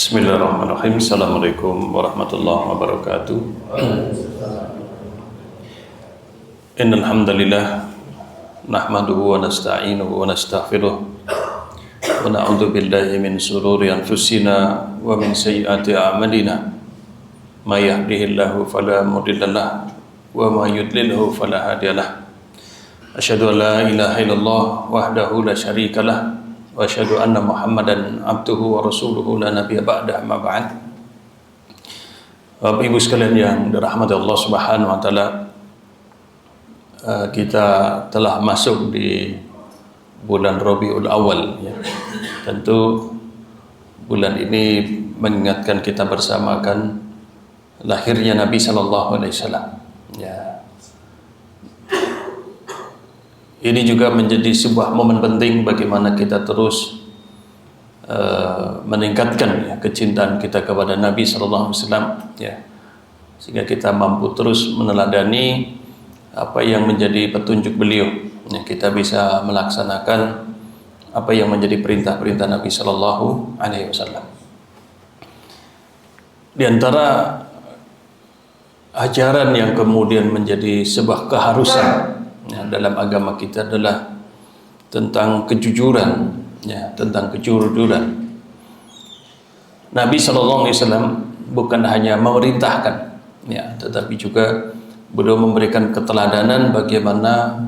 Bismillahirrahmanirrahim. Assalamualaikum warahmatullahi wabarakatuh. Innal hamdalillah nahmaduhu wa nasta'inuhu wa nastaghfiruh wa na'udzu billahi min shururi anfusina wa min sayyiati a'malina. May yahdihillahu fala mudhillalah wa may yudlilhu fala hadiyalah. Asyhadu an la ilaha illallah wahdahu la syarikalah wa asyhadu anna Muhammadan abduhu wa rasuluhu la nabiyya ba'da, amma ba'd. Bapak Ibu sekalian yang dirahmati Allah Subhanahu wa taala, kita telah masuk di bulan Rabiul Awal ya. Tentu bulan ini mengingatkan kita bersama kan lahirnya Nabi sallallahu alaihi wasallam ya. Ini juga menjadi sebuah momen penting bagaimana kita terus meningkatkan ya, kecintaan kita kepada Nabi sallallahu alaihi wasallam ya, sehingga kita mampu terus meneladani apa yang menjadi petunjuk beliau ya, kita bisa melaksanakan apa yang menjadi perintah-perintah Nabi sallallahu alaihi wasallam. Di antara ajaran yang kemudian menjadi sebuah keharusan ya, dalam agama kita adalah tentang kejujuran ya, tentang kejujuran. Nabi SAW bukan hanya memerintahkan ya, tetapi juga beliau memberikan keteladanan bagaimana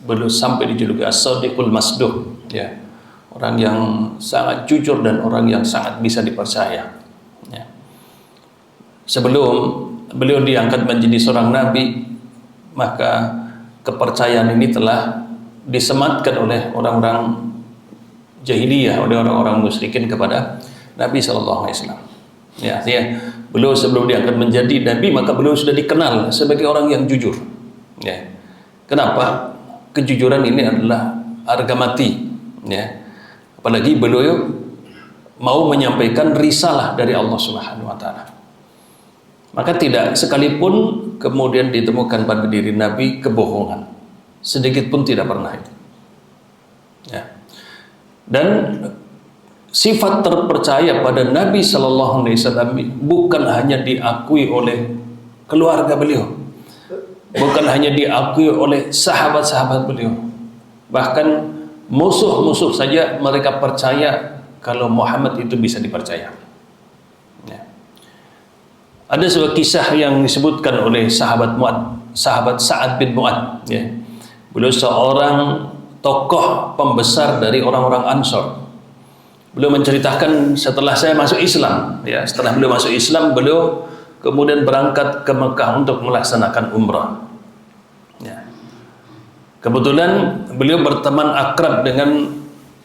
beliau sampai dijuluki as-sadiqul masduq ya, orang yang sangat jujur dan orang yang sangat bisa dipercaya ya. Sebelum beliau diangkat menjadi seorang nabi, maka kepercayaan ini telah disematkan oleh orang-orang jahiliyah, oleh orang-orang musyrikin kepada Nabi sallallahu alaihi wasallam. Ya, artinya beliau sebelum diangkat menjadi nabi maka beliau sudah dikenal sebagai orang yang jujur. Ya. Kenapa? Kejujuran ini adalah harga mati, ya. Apalagi beliau mau menyampaikan risalah dari Allah Subhanahu wa taala. Maka tidak sekalipun kemudian ditemukan pada diri Nabi kebohongan, sedikit pun tidak pernah itu ya. Dan sifat terpercaya pada Nabi Sallallahu Alaihi Wasallam bukan hanya diakui oleh keluarga beliau, bukan hanya diakui oleh sahabat-sahabat beliau, bahkan musuh-musuh saja mereka percaya kalau Muhammad itu bisa dipercaya. Ada sebuah kisah yang disebutkan oleh sahabat Sa'ad bin Mu'ad ya. Beliau seorang tokoh pembesar dari orang-orang Ansor. Beliau menceritakan, setelah saya masuk Islam ya, setelah beliau masuk Islam, beliau kemudian berangkat ke Mekah untuk melaksanakan umrah ya. Kebetulan beliau berteman akrab dengan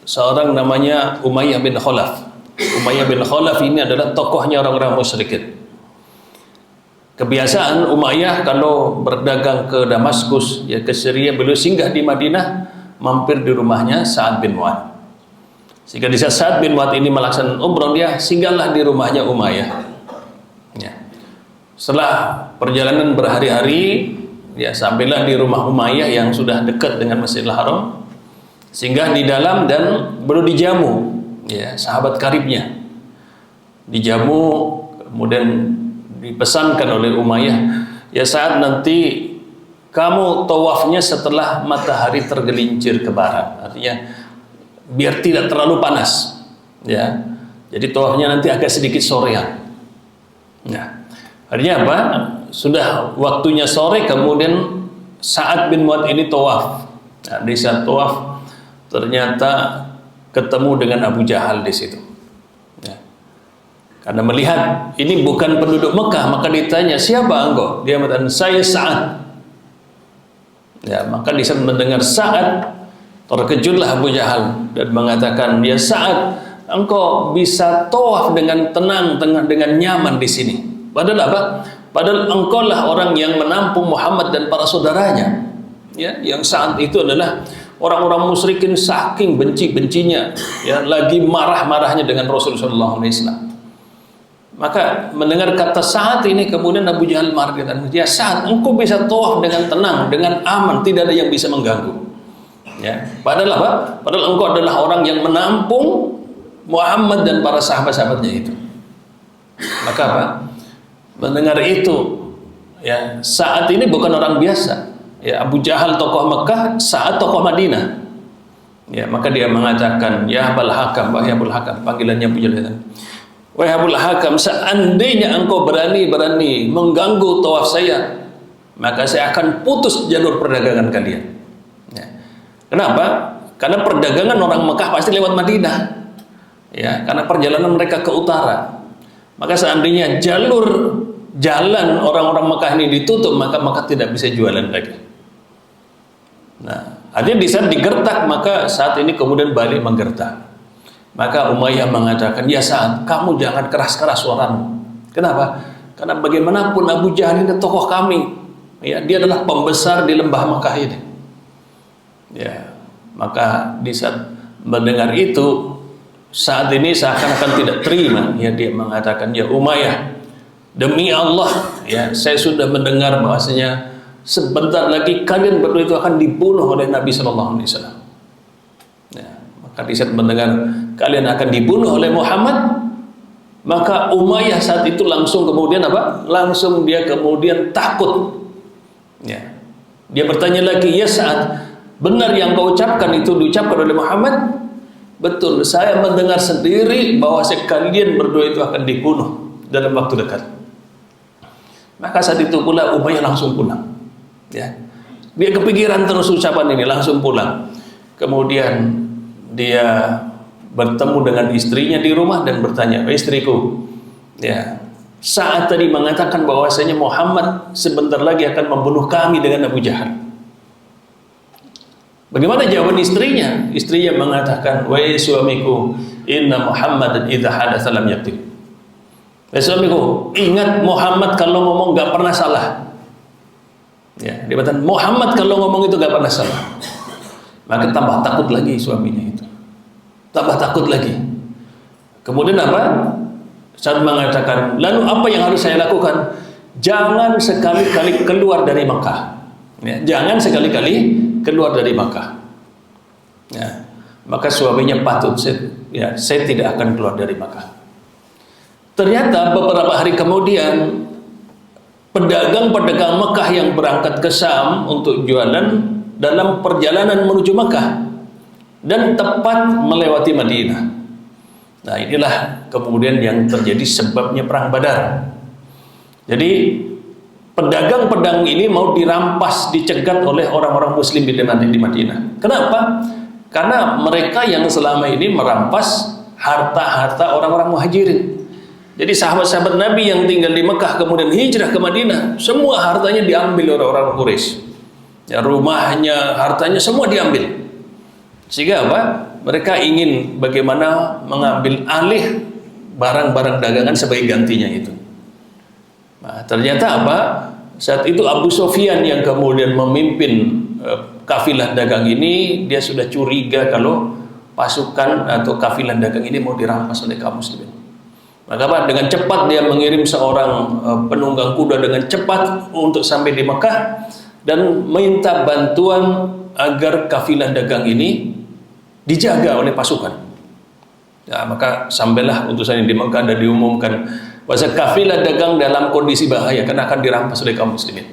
seorang namanya Umayyah bin Khalaf. Umayyah bin Khalaf ini adalah tokohnya orang-orang musyrikin. Kebiasaan Umayyah kalau berdagang ke Damaskus ya, ke Syria, beliau singgah di Madinah, mampir di rumahnya Sa'ad bin Mu'ad. Sehingga di saat Sa'ad bin Mu'ad ini melaksanakan umrah, dia singgahlah di rumahnya Umayyah ya. Setelah perjalanan berhari-hari ya, sampailah di rumah Umayyah yang sudah dekat dengan Masjidil Haram, singgah di dalam dan beliau dijamu ya, sahabat karibnya dijamu, kemudian dipesankan oleh Umayyah, ya saat nanti kamu tawafnya setelah matahari tergelincir ke barat, artinya biar tidak terlalu panas ya, jadi tawafnya nanti agak sedikit sorean. Nah, artinya apa? Sudah waktunya sore, kemudian Sa'ad bin Mu'ad ini tawaf. Nah, di saat tawaf ternyata ketemu dengan Abu Jahal di situ. Karena melihat ini bukan penduduk Mekah, maka ditanya, siapa engkau? Dia mengatakan, saya Sa'ad. Ya, maka di saat mendengar Sa'ad, terkejutlah Abu Jahal dan mengatakan, ya Sa'ad, engkau bisa tawaf dengan tenang, dengan nyaman di sini. Padahal apa? Padahal engkau lah orang yang menampung Muhammad dan para saudaranya. Ya, yang saat itu adalah orang-orang musyrikin saking benci-bencinya, ya, lagi marah-marahnya dengan Rasulullah SAW. Maka mendengar kata Sa'ad ini, kemudian Abu Jahal marah dan ya Sa'ad, engkau bisa tawaf dengan tenang, dengan aman, tidak ada yang bisa mengganggu. Ya, padahal apa? Padahal engkau adalah orang yang menampung Muhammad dan para sahabat-sahabatnya itu. Maka apa? Mendengar itu, ya, saat ini bukan orang biasa. Ya, Abu Jahal tokoh Mekah, saat tokoh Madinah. Ya, maka dia mengatakan, ya Abul Hakam, wahai Abul Hakam, panggilannya Abu Jahal. Wahai Abul Hakam, seandainya engkau berani mengganggu tawaf saya, maka saya akan putus jalur perdagangan kalian. Ya. Kenapa? Karena perdagangan orang Mekah pasti lewat Madinah. Ya, karena perjalanan mereka ke utara. Maka seandainya jalan orang-orang Mekah ini ditutup, maka tidak bisa jualan lagi. Nah, artinya di saat digertak, maka saat ini kemudian balik menggertak. Maka Umayyah mengatakan, ya Sa'ad, kamu jangan keras-keras suaramu. Kenapa? Karena bagaimanapun Abu Jahal ini tokoh kami. Ya, dia adalah pembesar di lembah Mekah ini. Ya, maka di saat mendengar itu, saat ini seakan-akan tidak terima. Ya, dia mengatakan, ya Umayyah, demi Allah, ya, saya sudah mendengar bahwasanya sebentar lagi kalian berdua itu akan dibunuh oleh Nabi Shallallahu Alaihi Wasallam. Ya, maka di saat mendengar kalian akan dibunuh oleh Muhammad, maka Umayyah saat itu langsung kemudian apa? Langsung dia kemudian takut. Ya, dia bertanya lagi, ya Sa'ad, benar yang kau ucapkan itu diucapkan oleh Muhammad? Betul, saya mendengar sendiri bahwa kalian berdua itu akan dibunuh dalam waktu dekat. Maka saat itu pula Umayyah langsung pulang. Ya, dia kepikiran terus ucapan ini, langsung pulang. Kemudian dia bertemu dengan istrinya di rumah dan bertanya, istriku, ya, saat tadi mengatakan bahwasanya Muhammad sebentar lagi akan membunuh kami dengan Abu Jahal. Bagaimana jawaban istrinya? Istrinya mengatakan, wahai suamiku, inna Muhammadan idza hadatsa lam yakdzib. Wahai suamiku, ingat Muhammad kalau ngomong gak pernah salah. Ya, dia berkata, Muhammad kalau ngomong itu gak pernah salah. Maka tambah takut lagi suaminya itu. Tambah takut lagi. Kemudian apa? Saat mengatakan, lalu apa yang harus saya lakukan? Jangan sekali-kali keluar dari Mekah. Ya, jangan sekali-kali keluar dari Mekah. Ya, maka suaminya patut, saya tidak akan keluar dari Mekah. Ternyata beberapa hari kemudian, pedagang-pedagang Mekah yang berangkat ke Syam untuk jualan dalam perjalanan menuju Mekah dan tepat melewati Madinah. Nah, inilah kemudian yang terjadi sebabnya perang Badar. Jadi pedagang-pedagang ini mau dirampas, dicegat oleh orang-orang Muslim di Madinah. Kenapa? Karena mereka yang selama ini merampas harta-harta orang-orang Muhajirin. Jadi sahabat-sahabat Nabi yang tinggal di Mekah kemudian hijrah ke Madinah, semua hartanya diambil oleh orang Quraisy. Ya, rumahnya, hartanya semua diambil. Sehingga apa? Mereka ingin bagaimana mengambil alih barang-barang dagangan sebagai gantinya itu. Nah, ternyata apa? Saat itu Abu Sufyan yang kemudian memimpin kafilah dagang ini, dia sudah curiga kalau pasukan atau kafilah dagang ini mau dirampas oleh kaum muslimin. Maka apa? Dengan cepat dia mengirim seorang penunggang kuda dengan cepat untuk sampai di Mekah dan minta bantuan agar kafilah dagang ini dijaga oleh pasukan. Ya, maka sampailah utusan di Mekah dan diumumkan bahwa kafilah dagang dalam kondisi bahaya karena akan dirampas oleh kaum muslimin.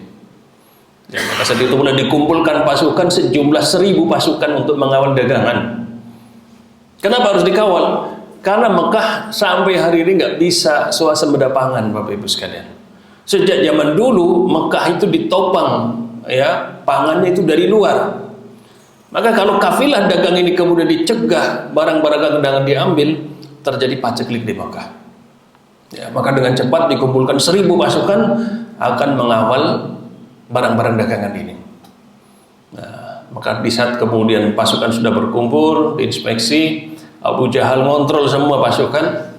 Ya, maka saat itu mulai dikumpulkan pasukan sejumlah 1000 pasukan untuk mengawal dagangan. Kenapa harus dikawal? Karena Mekah sampai hari ini nggak bisa swasembada pangan, Bapak Ibu sekalian. Sejak zaman dulu Mekah itu ditopang, ya, pangannya itu dari luar. Maka kalau kafilah dagang ini kemudian dicegah, barang-barang dagangan diambil, terjadi paceklik di Mekah. Ya, maka dengan cepat dikumpulkan 1000 pasukan akan mengawal barang-barang dagangan ini. Nah, maka di saat kemudian pasukan sudah berkumpul, diinspeksi, Abu Jahal ngontrol semua pasukan.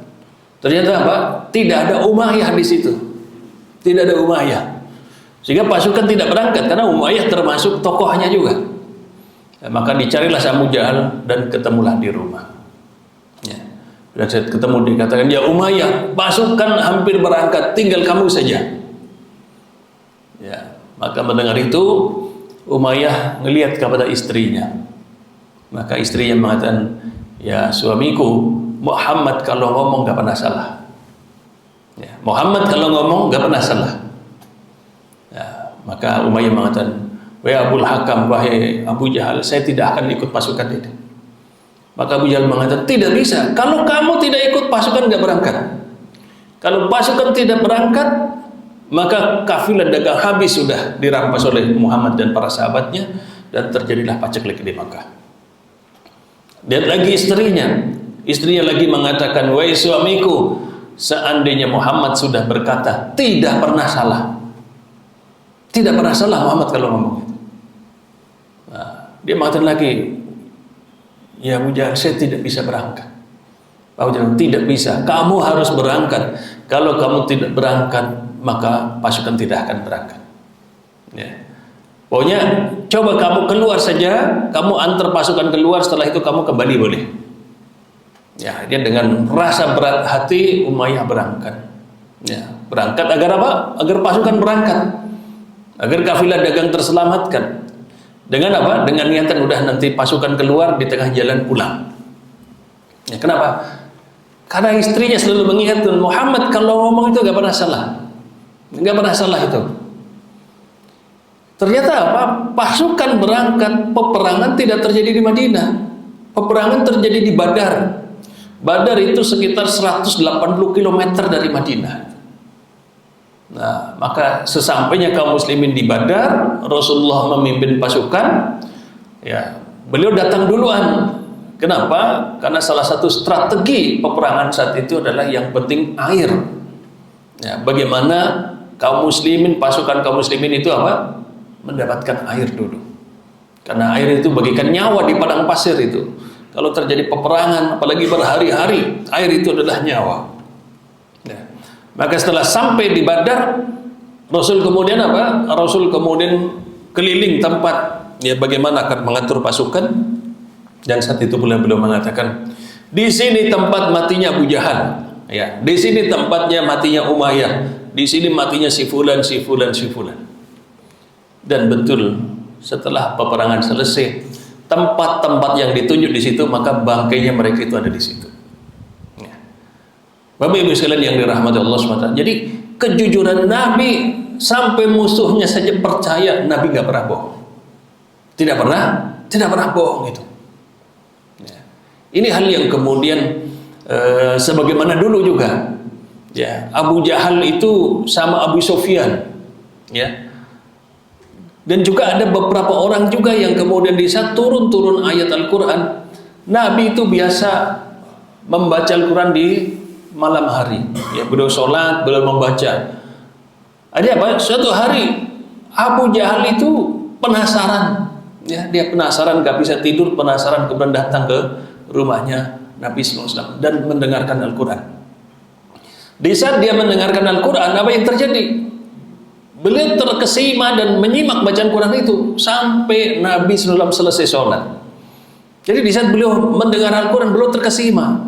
Ternyata apa? Tidak ada Umayyah di situ. Tidak ada Umayyah. Sehingga pasukan tidak berangkat karena Umayyah termasuk tokohnya juga. Ya, maka dicarilah Abu Jahal dan ketemulah di rumah. Ya. Dan saat ketemu dikatakan, ya Umayyah, pasukan hampir berangkat, tinggal kamu saja. Ya, maka mendengar itu Umayyah ngelihat kepada istrinya. Maka istrinya mengatakan, ya suamiku, Muhammad kalau ngomong gak pernah salah. Ya, Muhammad kalau ngomong gak pernah salah. Ya, maka Umayyah mengatakan, wahai Abul Hakam, wahai Abu Jahal, saya tidak akan ikut pasukan ini. Maka Abu Jahal mengatakan, tidak bisa. Kalau kamu tidak ikut, pasukan gak berangkat. Kalau pasukan tidak berangkat, maka kafilah dagang habis sudah dirampas oleh Muhammad dan para sahabatnya, dan terjadilah paceklik di Makkah. Dan lagi istrinya lagi mengatakan, wahai suamiku, seandainya Muhammad sudah berkata, tidak pernah salah. Tidak pernah salah Muhammad kalau ngomong itu. Nah, dia mengatakan lagi, ya Abu Jahal, saya tidak bisa berangkat. Abu Jahal, tidak bisa, kamu harus berangkat. Kalau kamu tidak berangkat, maka pasukan tidak akan berangkat. Ya. Pokoknya coba kamu keluar saja, kamu antar pasukan keluar, setelah itu kamu kembali boleh. Ya, dia dengan rasa berat hati Umayyah berangkat. Ya, berangkat agar apa? Agar pasukan berangkat, agar kafilah dagang terselamatkan. Dengan apa? Dengan niatan udah nanti pasukan keluar, di tengah jalan pulang. Ya, kenapa? Karena istrinya selalu mengingatkan Muhammad kalau ngomong itu gak pernah salah, gak pernah salah itu. Ternyata apa? Pasukan berangkat, peperangan tidak terjadi di Madinah. Peperangan terjadi di Badar. Badar itu sekitar 180 km dari Madinah. Nah, maka sesampainya kaum muslimin di Badar, Rasulullah memimpin pasukan. Ya, beliau datang duluan. Kenapa? Karena salah satu strategi peperangan saat itu adalah yang penting air. Ya, bagaimana kaum muslimin, pasukan kaum muslimin itu apa? Mendapatkan air dulu. Karena air itu bagikan nyawa di padang pasir itu. Kalau terjadi peperangan, apalagi berhari-hari, air itu adalah nyawa. Ya. Maka setelah sampai di Badar, Rasul kemudian apa? Rasul kemudian keliling tempat, ya, bagaimana akan mengatur pasukan. Dan saat itu pula beliau mengatakan, di sini tempat matinya Abu Jahal, ya, di sini tempatnya matinya Umayyah, di sini matinya si fulan, si fulan, si fulan. Dan betul, setelah peperangan selesai, tempat-tempat yang ditunjuk di situ, maka bangkainya mereka itu ada di situ. Ya. Bapak Ibu sekalian yang dirahmati Allah SWT. Jadi kejujuran Nabi sampai musuhnya saja percaya Nabi nggak pernah bohong. Tidak pernah bohong itu. Ya. Ini hal yang kemudian sebagaimana dulu juga. Ya, Abu Jahal itu sama Abu Sufyan. Ya. Dan juga ada beberapa orang juga yang kemudian di saat turun ayat Al-Quran, Nabi itu biasa membaca Al-Quran di malam hari. Ya, beliau sholat, beliau membaca. Ada apa? Suatu hari Abu Jahal itu penasaran. Ya, dia penasaran, gak bisa tidur, penasaran, kemudian datang ke rumahnya Nabi SAW dan mendengarkan Al-Quran. Di saat dia mendengarkan Al-Quran, apa yang terjadi? Beliau terkesima dan menyimak bacaan Quran itu sampai Nabi SAW selesai sholat. Jadi di saat beliau mendengar Al-Quran, beliau terkesima.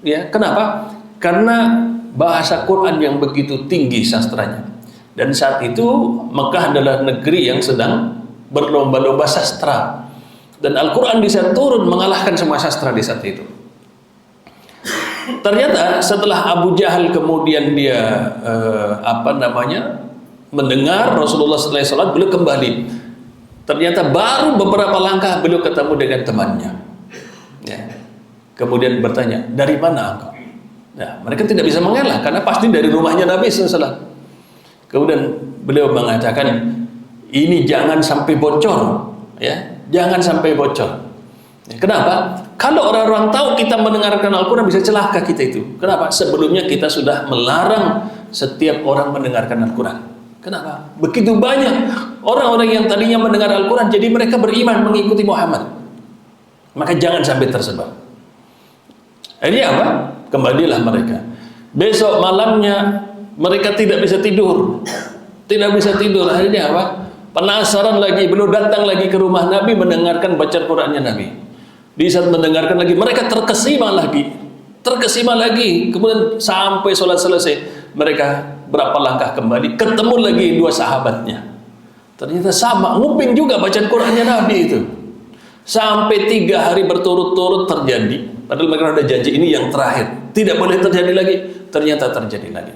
Ya, kenapa? Karena bahasa Quran yang begitu tinggi sastranya. Dan saat itu Mekah adalah negeri yang sedang berlomba-lomba sastra. Dan Al-Quran di saat turun mengalahkan semua sastra di saat itu. Ternyata setelah Abu Jahal kemudian dia mendengar Rasulullah setelah sholat, beliau kembali. Ternyata baru beberapa langkah beliau ketemu dengan temannya. Ya. Kemudian bertanya, dari mana engkau? Nah, mereka tidak bisa mengelak karena pasti dari rumahnya Nabi SAW. Kemudian beliau mengatakan, ini jangan sampai bocor, ya, jangan sampai bocor. Ya, kenapa? Kalau orang-orang tahu kita mendengarkan Al-Quran, bisa celaka kita itu. Kenapa? Sebelumnya kita sudah melarang setiap orang mendengarkan Al-Quran. Kenapa? Begitu banyak orang-orang yang tadinya mendengar Al-Quran, jadi mereka beriman mengikuti Muhammad. Maka jangan sampai tersebar. Ini apa? Kembalilah mereka. Besok malamnya mereka tidak bisa tidur. Tidak bisa tidur. Akhirnya apa? Penasaran lagi, belum datang lagi ke rumah Nabi mendengarkan bacaan Qurannya Nabi. Di saat mendengarkan lagi, mereka terkesima lagi. Terkesima lagi. Kemudian sampai sholat selesai, mereka berapa langkah kembali, ketemu lagi dua sahabatnya. Ternyata sama, nguping juga bacaan Qurannya Nabi itu. Sampai 3 hari berturut-turut terjadi. Padahal mereka ada janji ini yang terakhir, tidak boleh terjadi lagi. Ternyata terjadi lagi.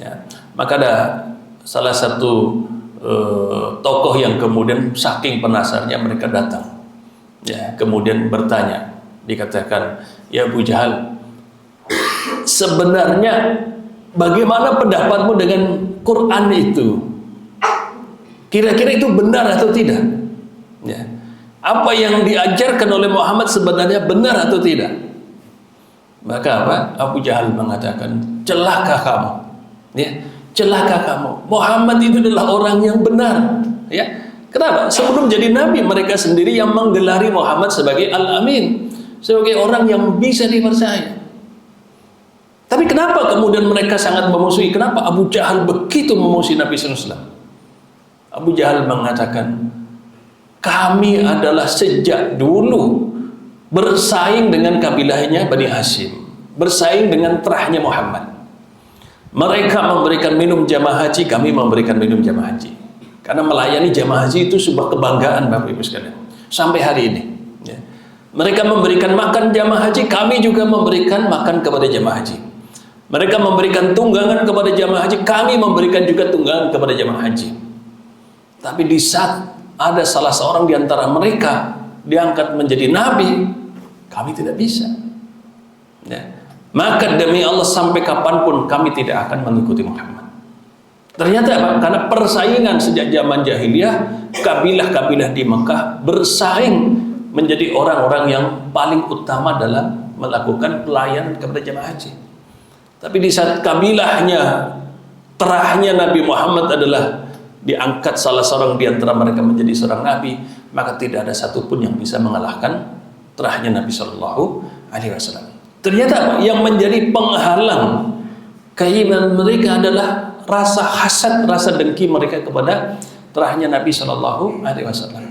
Ya. Maka ada salah satu tokoh yang kemudian saking penasarannya mereka datang. Ya, kemudian bertanya, dikatakan, ya Abu Jahal, sebenarnya bagaimana pendapatmu dengan Quran itu? Kira-kira itu benar atau tidak? Ya. Apa yang diajarkan oleh Muhammad sebenarnya benar atau tidak? Maka apa? Abu Jahal mengatakan, celaka kamu. Ya, celaka kamu. Muhammad itu adalah orang yang benar. Ya. Kenapa? Sebelum jadi nabi, mereka sendiri yang menggelari Muhammad sebagai Al-Amin, sebagai orang yang bisa dipercaya. Tapi kenapa kemudian mereka sangat memusuhi? Kenapa Abu Jahal begitu memusuhi Nabi SAW? Abu Jahal mengatakan, kami adalah sejak dulu bersaing dengan kabilahnya Bani Hashim, bersaing dengan terahnya Muhammad. Mereka memberikan minum jamaah haji, kami memberikan minum jamaah haji. Karena melayani jamaah haji itu sebuah kebanggaan, Bapak Ibu sekalian, sampai hari ini. Ya. Mereka memberikan makan jamaah haji, kami juga memberikan makan kepada jamaah haji. Mereka memberikan tunggangan kepada jamaah haji, kami memberikan juga tunggangan kepada jamaah haji. Tapi di saat ada salah seorang di antara mereka diangkat menjadi nabi, kami tidak bisa. Ya. Maka demi Allah sampai kapanpun kami tidak akan mengikuti Muhammad. Ternyata apa? Karena persaingan sejak zaman jahiliyah, kabilah-kabilah di Mekah bersaing menjadi orang-orang yang paling utama dalam melakukan pelayanan kepada jemaah haji. Tapi di saat kabilahnya, terahnya Nabi Muhammad adalah diangkat salah seorang di antara mereka menjadi seorang nabi, maka tidak ada satupun yang bisa mengalahkan terahnya Nabi Shallallahu Alaihi Wasallam. Ternyata apa? Yang menjadi penghalang keimanan mereka adalah rasa hasad, rasa dengki mereka kepada terahnya Nabi Shallallahu Alaihi Wasallam.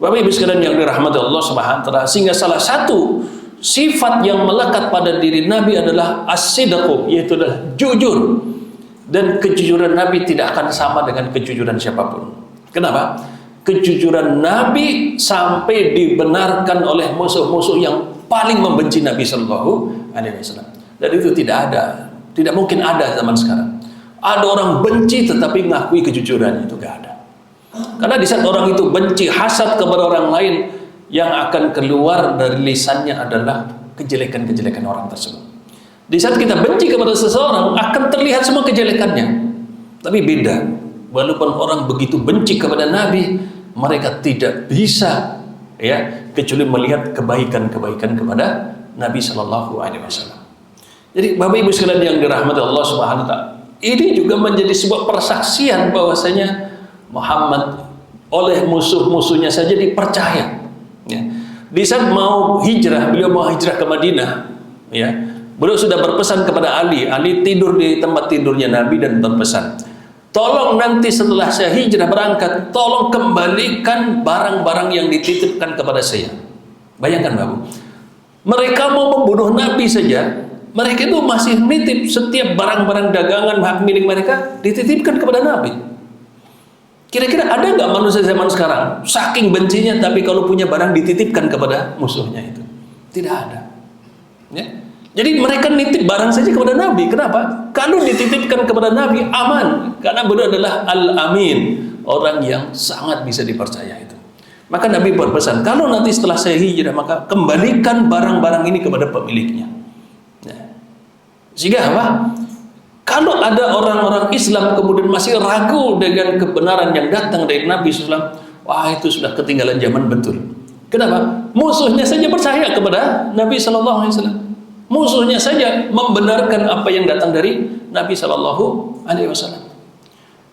Bapak Ibu sekalian yang dirahmati Allah Subhanahu Wa Taala, sehingga salah satu sifat yang melekat pada diri Nabi adalah as-sidqu, yaitu adalah jujur. Dan kejujuran Nabi tidak akan sama dengan kejujuran siapapun. Kenapa? Kejujuran Nabi sampai dibenarkan oleh musuh-musuh yang paling membenci Nabi Shallallahu Alaihi Wasallam. Dan itu tidak ada, tidak mungkin ada zaman sekarang. Ada orang benci tetapi ngakui kejujuran, itu gak ada. Karena di saat orang itu benci, hasad kepada orang lain, yang akan keluar dari lisannya adalah kejelekan-kejelekan orang tersebut. Di saat kita benci kepada seseorang, akan terlihat semua kejelekannya. Tapi beda, walaupun orang begitu benci kepada Nabi, mereka tidak bisa ya kecuali melihat kebaikan-kebaikan kepada Nabi Shallallahu Alaihi Wasallam. Jadi Bapak Ibu sekalian yang dirahmati Allah Subhanahu Wa Taala, ini juga menjadi sebuah persaksian bahwasanya Muhammad oleh musuh-musuhnya saja dipercaya. Ya. Di saat mau hijrah, beliau mau hijrah ke Madinah, ya, beliau sudah berpesan kepada Ali. Ali tidur di tempat tidurnya Nabi dan berpesan, tolong nanti setelah saya hijrah berangkat, tolong kembalikan barang-barang yang dititipkan kepada saya. Bayangkan Bapak, mereka mau membunuh Nabi saja, mereka itu masih nitip setiap barang-barang dagangan hak milik mereka dititipkan kepada Nabi. Kira-kira ada nggak manusia zaman sekarang saking bencinya tapi kalau punya barang dititipkan kepada musuhnya itu? Tidak ada. Ya. Jadi mereka nitip barang saja kepada Nabi. Kenapa? Kalau dititipkan kepada Nabi aman, karena beliau adalah Al-Amin, orang yang sangat bisa dipercaya itu. Maka Nabi berpesan, kalau nanti setelah saya hijrah maka kembalikan barang-barang ini kepada pemiliknya. Ya. Sehingga apa? Kalau ada orang-orang Islam kemudian masih ragu dengan kebenaran yang datang dari Nabi SAW, wah itu sudah ketinggalan zaman betul. Kenapa? Musuhnya saja percaya kepada Nabi SAW. Musuhnya saja membenarkan apa yang datang dari Nabi SAW.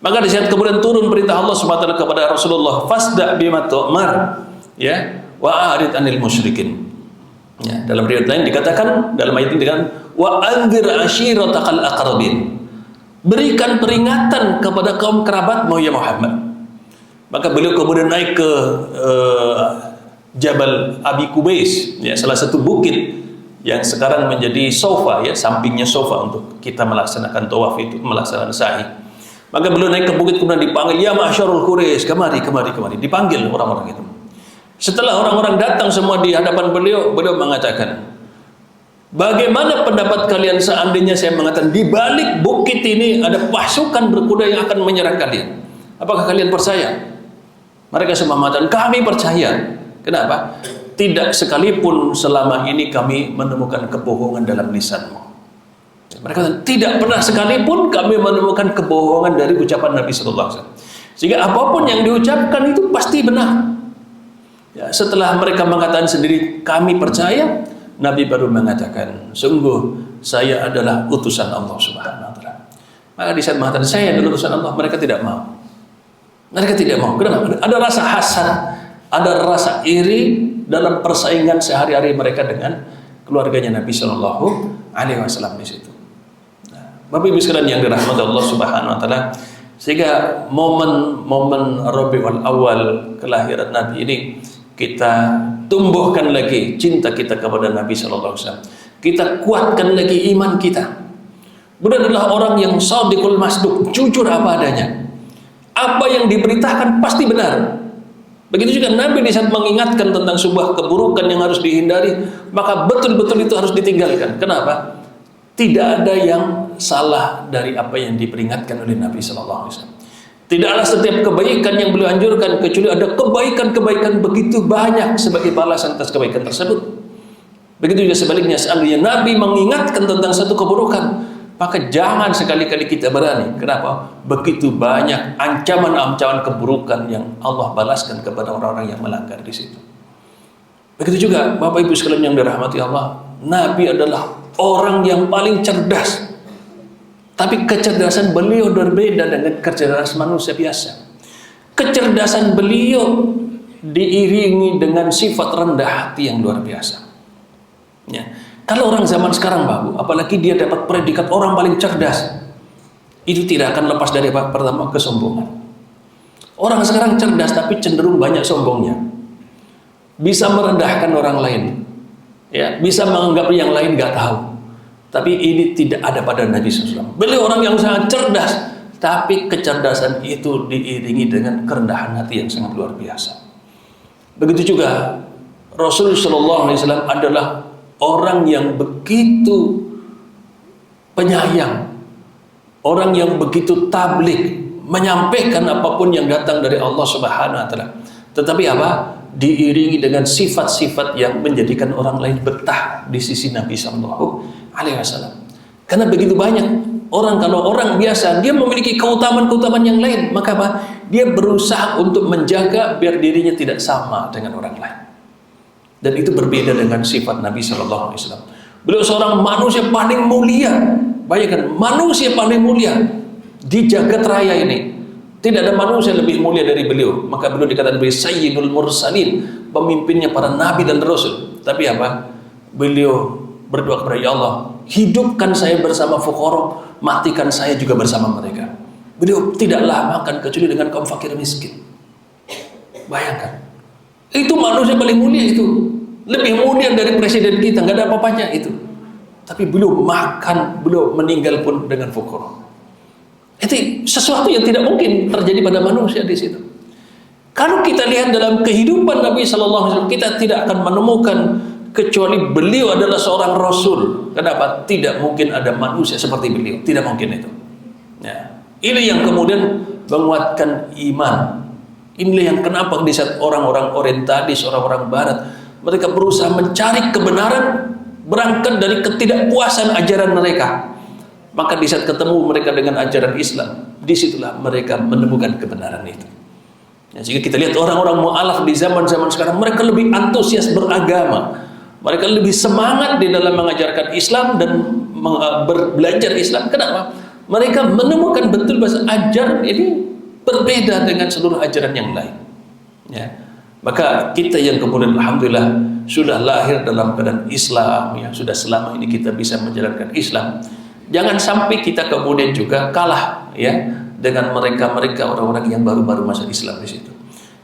Maka di saat kemudian turun perintah Allah SWT kepada Rasulullah, fasda bima tu'mar, ya, wa a'rid anil musyrikin. Ya, dalam riwayat lain dikatakan, dalam ayat ini dikatakan, wa anzir ashiratakal aqrabin, berikan peringatan kepada kaum kerabatmu ya Muhammad. Maka beliau kemudian naik ke Jabal Abi Kubais, ya, salah satu bukit yang sekarang menjadi sofa, ya, sampingnya sofa untuk kita melaksanakan tawaf itu, melaksanakan sa'i. Maka beliau naik ke bukit kemudian dipanggil, ya ma'syarul Quraisy, kemari, dipanggil orang-orang itu. Setelah orang-orang datang semua di hadapan beliau, beliau mengatakan, bagaimana pendapat kalian seandainya saya mengatakan di balik bukit ini ada pasukan berkuda yang akan menyerang kalian? Apakah kalian percaya? Mereka semua mengatakan, kami percaya. Kenapa? Tidak sekalipun selama ini kami menemukan kebohongan dalam lisanmu. Mereka katakan, tidak pernah sekalipun kami menemukan kebohongan dari ucapan Nabi Sallallahu Alaihi Wasallam. Sehingga apapun yang diucapkan itu pasti benar. Ya, setelah mereka mengatakan sendiri, kami percaya, Nabi baru mengatakan, sungguh saya adalah utusan Allah Subhanahu Wa Taala. Maka di saat mengatakan saya adalah utusan Allah, mereka tidak mau. Mereka tidak mau. Kenapa? Ada rasa hasad, ada rasa iri dalam persaingan sehari-hari mereka dengan keluarganya Nabi Shallallahu Alaihi Wasallam di situ. Nah, Bapak Ibu sekalian yang dirahmati Allah Subhanahu Wa Taala, sehingga momen Rabiul Awal kelahiran Nabi ini kita tumbuhkan lagi cinta kita kepada Nabi Shallallahu Alaihi Wasallam. Kita kuatkan lagi iman kita. Beliau adalah orang yang shadiqul masduq, jujur apa adanya. Apa yang diberitakan pasti benar. Begitu juga Nabi di saat mengingatkan tentang sebuah keburukan yang harus dihindari, maka betul-betul itu harus ditinggalkan. Kenapa? Tidak ada yang salah dari apa yang diperingatkan oleh Nabi Shallallahu Alaihi Wasallam. Tidaklah setiap kebaikan yang beliau anjurkan, kecuali ada kebaikan-kebaikan begitu banyak sebagai balasan atas kebaikan tersebut. Begitu juga sebaliknya, seandainya Nabi mengingatkan tentang satu keburukan, maka jangan sekali-kali kita berani. Kenapa? Begitu banyak ancaman-ancaman keburukan yang Allah balaskan kepada orang-orang yang melanggar di situ. Begitu juga Bapak Ibu sekalian yang dirahmati Allah, Nabi adalah orang yang paling cerdas. Tapi kecerdasan beliau berbeda dengan kecerdasan manusia biasa. Kecerdasan beliau diiringi dengan sifat rendah hati yang luar biasa. Ya. Kalau orang zaman sekarang, Bapak, apalagi dia dapat predikat orang paling cerdas, itu tidak akan lepas dari pertama kesombongan. Orang sekarang cerdas tapi cenderung banyak sombongnya. Bisa merendahkan orang lain, ya, bisa menganggap yang lain nggak tahu. Tapi ini tidak ada pada Nabi SAW. Beliau orang yang sangat cerdas, tapi kecerdasan itu diiringi dengan kerendahan hati yang sangat luar biasa. Begitu juga Rasulullah SAW adalah orang yang begitu penyayang, orang yang begitu tabligh, menyampaikan apapun yang datang dari Allah Subhanahu Wa Taala. Tetapi apa? Diiringi dengan sifat-sifat yang menjadikan orang lain betah di sisi Nabi Sallallahu Alaihi Wasallam. Karena begitu banyak orang, kalau orang biasa dia memiliki keutamaan-keutamaan yang lain, maka apa? Dia berusaha untuk menjaga biar dirinya tidak sama dengan orang lain. Dan itu berbeda dengan sifat Nabi Sallallahu Alaihi Wasallam. Beliau seorang manusia paling mulia. Bayangkan, manusia paling mulia di jagat raya ini. Tidak ada manusia lebih mulia dari beliau. Maka beliau dikatakan sebagai Sayyidul Mursalin, pemimpinnya para nabi dan rasul. Tapi apa? Beliau berdoa kepada ya Allah, hidupkan saya bersama fuqara, matikan saya juga bersama mereka. Beliau tidaklah makan kecuali dengan kaum fakir miskin. Bayangkan, itu manusia paling mulia itu, lebih mulia dari presiden kita, nggak ada apa-apanya itu. Tapi beliau makan, beliau meninggal pun dengan fuqara. Itu sesuatu yang tidak mungkin terjadi pada manusia di situ. Kalau kita lihat dalam kehidupan Nabi Sallallahu Alaihi Wasallam, kita tidak akan menemukan kecuali beliau adalah seorang rasul. Kenapa? Tidak mungkin ada manusia seperti beliau. Tidak mungkin itu. Ya. Ini yang kemudian menguatkan iman. Inilah yang kenapa di saat orang-orang orientalis, orang-orang barat, mereka berusaha mencari kebenaran berangkat dari ketidakpuasan ajaran mereka. Maka di saat ketemu mereka dengan ajaran Islam, disitulah mereka menemukan kebenaran itu. Ya, jika kita lihat orang-orang mu'alaf di zaman-zaman sekarang, mereka lebih antusias beragama, mereka lebih semangat di dalam mengajarkan Islam dan belajar Islam. Kenapa? Mereka menemukan betul bahwa ajaran ini berbeda dengan seluruh ajaran yang lain. Ya. Maka kita yang kemudian alhamdulillah sudah lahir dalam keadaan Islam, ya, sudah selama ini kita bisa menjalankan Islam. Jangan sampai kita kemudian juga kalah, ya, dengan mereka-mereka orang-orang yang baru-baru masuk Islam di situ.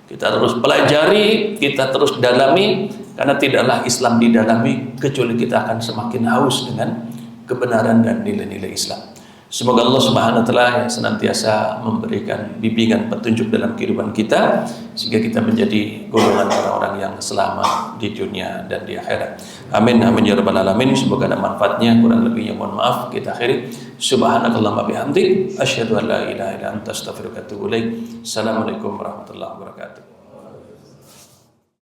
Kita terus pelajari, kita terus dalami, karena tidaklah Islam didalami kecuali kita akan semakin haus dengan kebenaran dan nilai-nilai Islam. Semoga Allah Subhanahu wa taala yang senantiasa memberikan bimbingan petunjuk dalam kehidupan kita sehingga kita menjadi golongan orang-orang yang selamat di dunia dan di akhirat. Amin amin ya rabbal alamin. Semoga ada manfaatnya. Kurang lebihnya mohon maaf. Kita akhiri. Subhanakallahumma bihamdik asyhadu an la ilaha illa anta astaghfiruka wa atubu ilaik. Assalamualaikum warahmatullahi wabarakatuh.